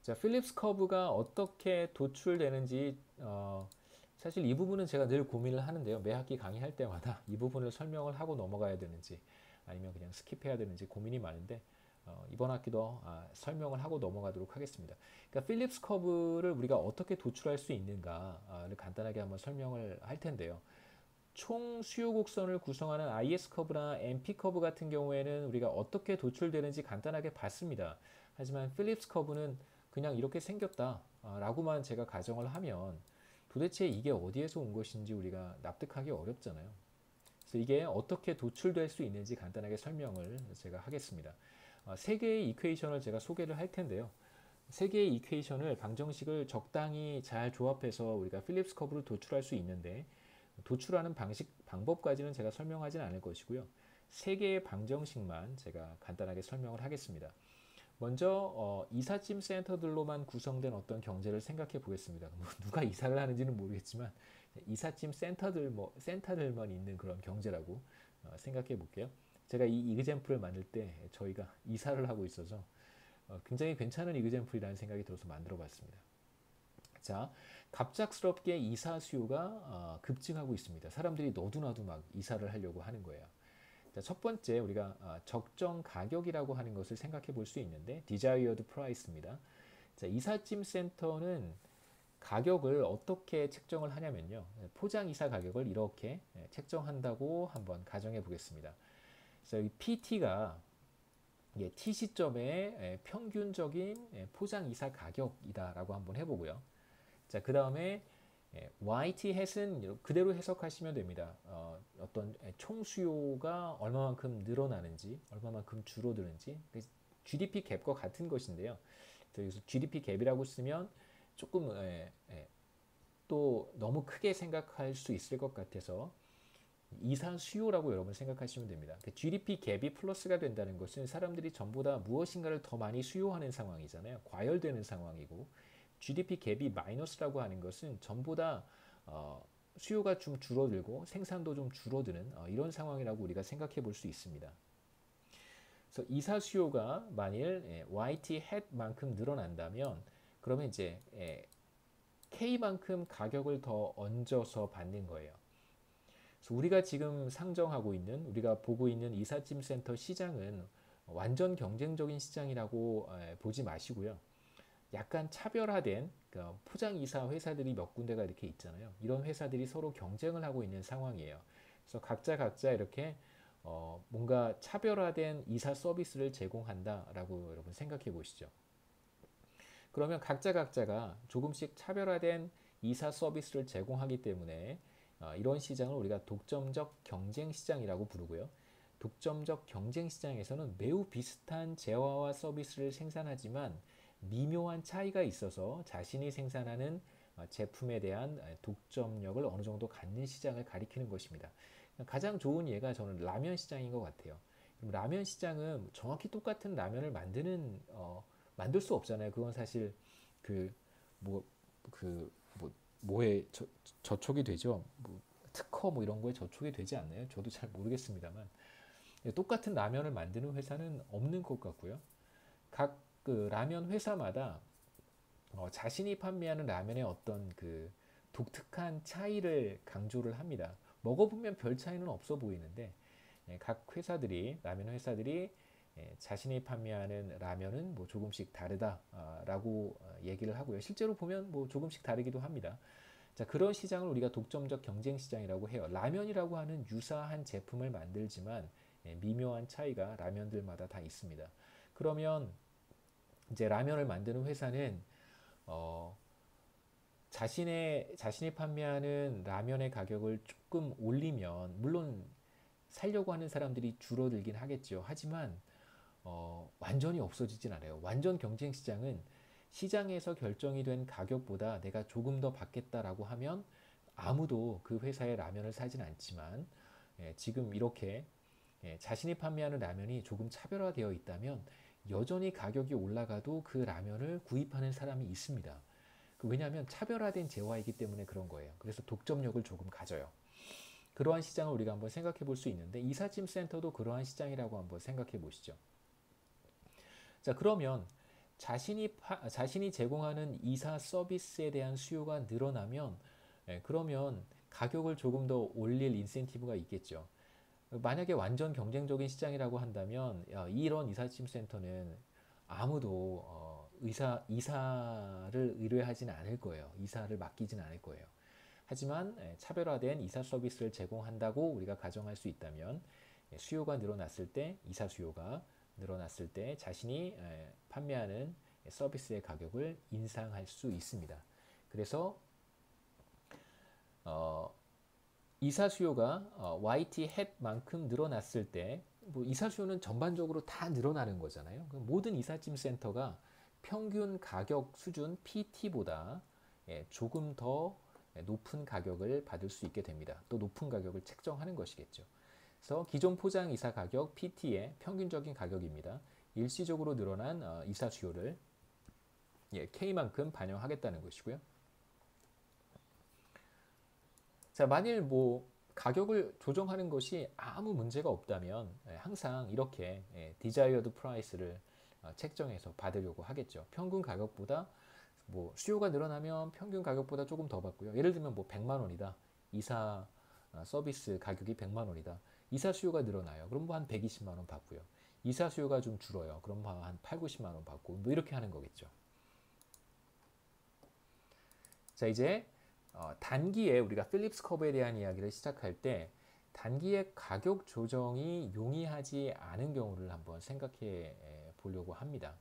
자, 필립스 커브가 어떻게 도출되는지 사실 이 부분은 제가 늘 고민을 하는데요. 매 학기 강의할 때마다 이 부분을 설명을 하고 넘어가야 되는지 아니면 그냥 스킵해야 되는지 고민이 많은데 이번 학기도 설명을 하고 넘어가도록 하겠습니다. 그러니까 필립스 커브를 우리가 어떻게 도출할 수 있는가를 간단하게 한번 설명을 할 텐데요. 총 수요 곡선을 구성하는 IS 커브나 MP 커브 같은 경우에는 우리가 어떻게 도출되는지 간단하게 봤습니다. 하지만 필립스 커브는 그냥 이렇게 생겼다 라고만 제가 가정을 하면 도대체 이게 어디에서 온 것인지 우리가 납득하기 어렵잖아요. 그래서 이게 어떻게 도출될 수 있는지 간단하게 설명을 제가 하겠습니다. 세 개의 이퀘이션을 제가 소개를 할 텐데요. 세 개의 이퀘이션을 방정식을 적당히 잘 조합해서 우리가 필립스 커브를 도출할 수 있는데 도출하는 방법까지는 제가 설명하지는 않을 것이고요. 세 개의 방정식만 제가 간단하게 설명을 하겠습니다. 먼저 이삿짐 센터들로만 구성된 어떤 경제를 생각해 보겠습니다. 뭐 누가 이사를 하는지는 모르겠지만 이삿짐 센터들만 있는 그런 경제라고 생각해 볼게요. 제가 이 이그젬플을 만들 때 저희가 이사를 하고 있어서 굉장히 괜찮은 이그젬플이라는 생각이 들어서 만들어 봤습니다. 자, 갑작스럽게 이사 수요가 급증하고 있습니다. 사람들이 너도나도 막 이사를 하려고 하는 거예요. 자, 첫 번째 우리가 적정 가격이라고 하는 것을 생각해 볼 수 있는데 desired price입니다. 자, 이삿짐 센터는 가격을 어떻게 책정을 하냐면요. 포장 이사 가격을 이렇게 책정한다고 한번 가정해 보겠습니다. 그래서 이 PT가 T 시점의 평균적인 포장 이사 가격이다라고 한번 해보고요. 자, 그 다음에 YT 햇은 그대로 해석하시면 됩니다. 어떤 총 수요가 얼마만큼 늘어나는지, 얼마만큼 줄어드는지, GDP 갭과 같은 것인데요. 여기서 GDP 갭이라고 쓰면 조금 또 너무 크게 생각할 수 있을 것 같아서 이상 수요라고 여러분 생각하시면 됩니다. GDP 갭이 플러스가 된다는 것은 사람들이 전보다 무엇인가를 더 많이 수요하는 상황이잖아요. 과열되는 상황이고 GDP 갭이 마이너스라고 하는 것은 전보다 수요가 좀 줄어들고 생산도 좀 줄어드는 이런 상황이라고 우리가 생각해 볼 수 있습니다. 그래서 이사 수요가 만일 YT 햇만큼 늘어난다면 그러면 이제 K만큼 가격을 더 얹어서 받는 거예요. 그래서 우리가 지금 상정하고 있는 우리가 보고 있는 이삿짐 센터 시장은 완전 경쟁적인 시장이라고 보지 마시고요. 약간 차별화된 포장 이사 회사들이 몇 군데가 이렇게 있잖아요. 이런 회사들이 서로 경쟁을 하고 있는 상황이에요. 그래서 각자 이렇게 뭔가 차별화된 이사 서비스를 제공한다라고 여러분 생각해 보시죠. 그러면 각자가 조금씩 차별화된 이사 서비스를 제공하기 때문에 이런 시장을 우리가 독점적 경쟁 시장이라고 부르고요. 독점적 경쟁 시장에서는 매우 비슷한 재화와 서비스를 생산하지만 미묘한 차이가 있어서 자신이 생산하는 제품에 대한 독점력을 어느 정도 갖는 시장을 가리키는 것입니다. 가장 좋은 예가 저는 라면 시장인 것 같아요. 라면 시장은 정확히 똑같은 라면을 만들 수 없잖아요. 그건 사실 그 뭐 뭐에 저촉이 되죠. 뭐 특허 뭐 이런 거에 저촉이 되지 않나요? 저도 잘 모르겠습니다만 똑같은 라면을 만드는 회사는 없는 것 같고요. 각 그 라면 회사마다 자신이 판매하는 라면의 어떤 그 독특한 차이를 강조를 합니다. 먹어보면 별 차이는 없어 보이는데 각 회사들이 라면 회사들이 자신이 판매하는 라면은 뭐 조금씩 다르다라고 얘기를 하고요. 실제로 보면 뭐 조금씩 다르기도 합니다. 자, 그런 시장을 우리가 독점적 경쟁 시장이라고 해요. 라면이라고 하는 유사한 제품을 만들지만 미묘한 차이가 라면들마다 다 있습니다. 그러면 이제 라면을 만드는 회사는 어, 자신이 판매하는 라면의 가격을 조금 올리면 물론 살려고 하는 사람들이 줄어들긴 하겠죠. 하지만 완전히 없어지진 않아요. 완전 경쟁 시장은 시장에서 결정이 된 가격보다 내가 조금 더 받겠다라고 하면 아무도 그 회사의 라면을 사진 않지만 지금 이렇게 자신이 판매하는 라면이 조금 차별화되어 있다면 여전히 가격이 올라가도 그 라면을 구입하는 사람이 있습니다. 왜냐하면 차별화된 재화이기 때문에 그런 거예요. 그래서 독점력을 조금 가져요. 그러한 시장을 우리가 한번 생각해 볼 수 있는데 이삿짐 센터도 그러한 시장이라고 한번 생각해 보시죠. 자, 그러면 자신이 제공하는 이사 서비스에 대한 수요가 늘어나면 그러면 가격을 조금 더 올릴 인센티브가 있겠죠. 만약에 완전 경쟁적인 시장이라고 한다면 이런 이삿짐 센터는 아무도 이사를 의뢰하지는 않을 거예요. 이사를 맡기지는 않을 거예요. 하지만 차별화된 이사 서비스를 제공한다고 우리가 가정할 수 있다면 수요가 늘어났을 때, 이사 수요가 늘어났을 때 자신이 판매하는 서비스의 가격을 인상할 수 있습니다. 그래서 이사 수요가 YT 햇만큼 늘어났을 때, 뭐 이사 수요는 전반적으로 다 늘어나는 거잖아요. 모든 이삿짐 센터가 평균 가격 수준 PT보다 조금 더 높은 가격을 받을 수 있게 됩니다. 또 높은 가격을 책정하는 것이겠죠. 그래서 기존 포장 이사 가격 PT의 평균적인 가격입니다. 일시적으로 늘어난 이사 수요를 K만큼 반영하겠다는 것이고요. 자, 만일 뭐 가격을 조정하는 것이 아무 문제가 없다면 항상 이렇게 desired price를 책정해서 받으려고 하겠죠. 평균 가격보다 뭐 수요가 늘어나면 평균 가격보다 조금 더 받고요. 예를 들면 뭐 100만 원이다. 이사 서비스 가격이 100만 원이다. 이사 수요가 늘어나요. 그럼 뭐 한 120만 원 받고요. 이사 수요가 좀 줄어요. 그럼 뭐 한 8, 90만 원 받고 뭐 이렇게 하는 거겠죠. 자, 이제 단기에 우리가 필립스 커브에 대한 이야기를 시작할 때 단기의 가격 조정이 용이하지 않은 경우를 한번 생각해 보려고 합니다.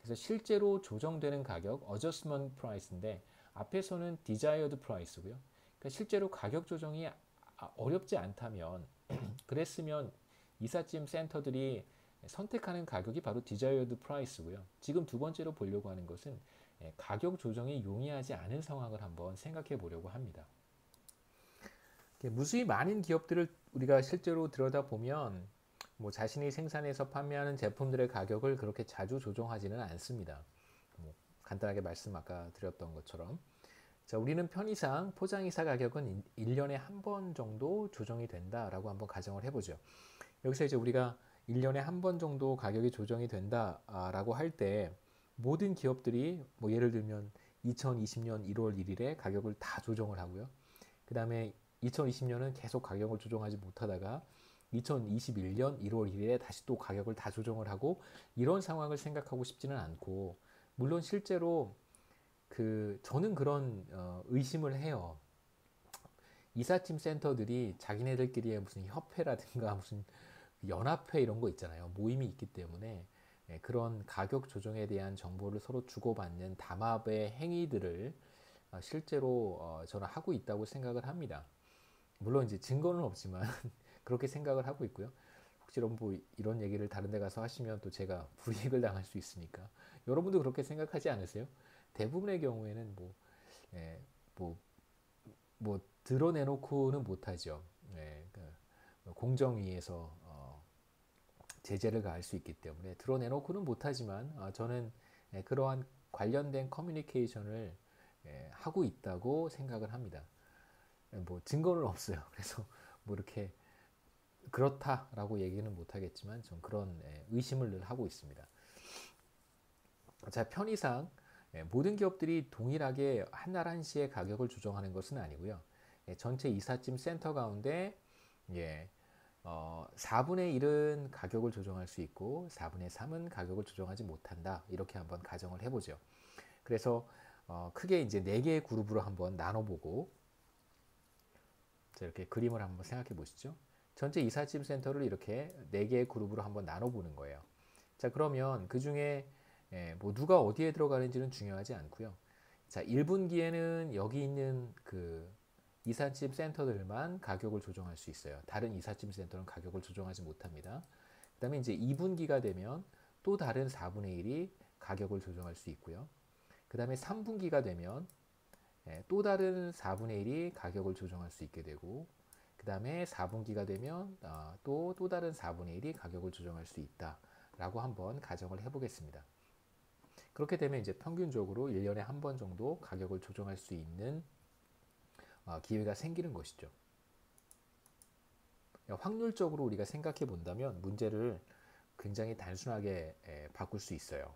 그래서 실제로 조정되는 가격, adjustment price인데 앞에서는 desired price고요. 그러니까 실제로 가격 조정이 어렵지 않다면 그랬으면 이삿짐 센터들이 선택하는 가격이 바로 desired price고요. 지금 두 번째로 보려고 하는 것은 가격 조정이 용이하지 않은 상황을 한번 생각해 보려고 합니다. 무수히 많은 기업들을 우리가 실제로 들여다보면 뭐 자신이 생산해서 판매하는 제품들의 가격을 그렇게 자주 조정하지는 않습니다. 뭐 간단하게 말씀 아까 드렸던 것처럼 자, 우리는 편의상 포장이사 가격은 1년에 한 번 정도 조정이 된다라고 한번 가정을 해보죠. 여기서 이제 우리가 1년에 한 번 정도 가격이 조정이 된다라고 할 때 모든 기업들이 뭐 예를 들면 2020년 1월 1일에 가격을 다 조정을 하고요. 그 다음에 2020년은 계속 가격을 조정하지 못하다가 2021년 1월 1일에 다시 또 가격을 다 조정을 하고 이런 상황을 생각하고 싶지는 않고 물론 실제로 저는 그런 의심을 해요. 이삿짐 센터들이 자기네들끼리의 무슨 협회라든가 무슨 연합회 이런 거 있잖아요. 모임이 있기 때문에 그런 가격 조정에 대한 정보를 서로 주고받는 담합의 행위들을 실제로 저는 하고 있다고 생각을 합니다. 물론 이제 증거는 없지만 그렇게 생각을 하고 있고요. 혹시 뭐 이런 얘기를 다른 데 가서 하시면 또 제가 불이익을 당할 수 있으니까 여러분도 그렇게 생각하지 않으세요? 대부분의 경우에는 뭐, 뭐 드러내놓고는 못하죠. 공정위에서 제재를 가할 수 있기 때문에 드러내놓고는 못하지만 저는 그러한 관련된 커뮤니케이션을 하고 있다고 생각을 합니다. 뭐 증거는 없어요. 그래서 뭐 이렇게 그렇다라고 얘기는 못하겠지만 전 그런 의심을 늘 하고 있습니다. 자, 편의상 모든 기업들이 동일하게 한날 한시에 가격을 조정하는 것은 아니고요. 전체 이삿짐 센터 가운데 4분의 1은 가격을 조정할 수 있고 4분의 3은 가격을 조정하지 못한다. 이렇게 한번 가정을 해보죠. 그래서 크게 이제 4개의 그룹으로 한번 나눠보고 자, 이렇게 그림을 한번 생각해 보시죠. 전체 이삿짐 센터를 이렇게 4개의 그룹으로 한번 나눠보는 거예요. 자, 그러면 그 중에 뭐 누가 어디에 들어가는지는 중요하지 않고요. 자, 1분기에는 여기 있는 그 이삿짐 센터들만 가격을 조정할 수 있어요. 다른 이삿짐 센터는 가격을 조정하지 못합니다. 그 다음에 이제 2분기가 되면 또 다른 4분의 1이 가격을 조정할 수 있고요. 그 다음에 3분기가 되면 또 다른 4분의 1이 가격을 조정할 수 있게 되고 그 다음에 4분기가 되면 또 다른 4분의 1이 가격을 조정할 수 있다 라고 한번 가정을 해보겠습니다. 그렇게 되면 이제 평균적으로 1년에 한 번 정도 가격을 조정할 수 있는 기회가 생기는 것이죠. 확률적으로 우리가 생각해 본다면 문제를 굉장히 단순하게 바꿀 수 있어요.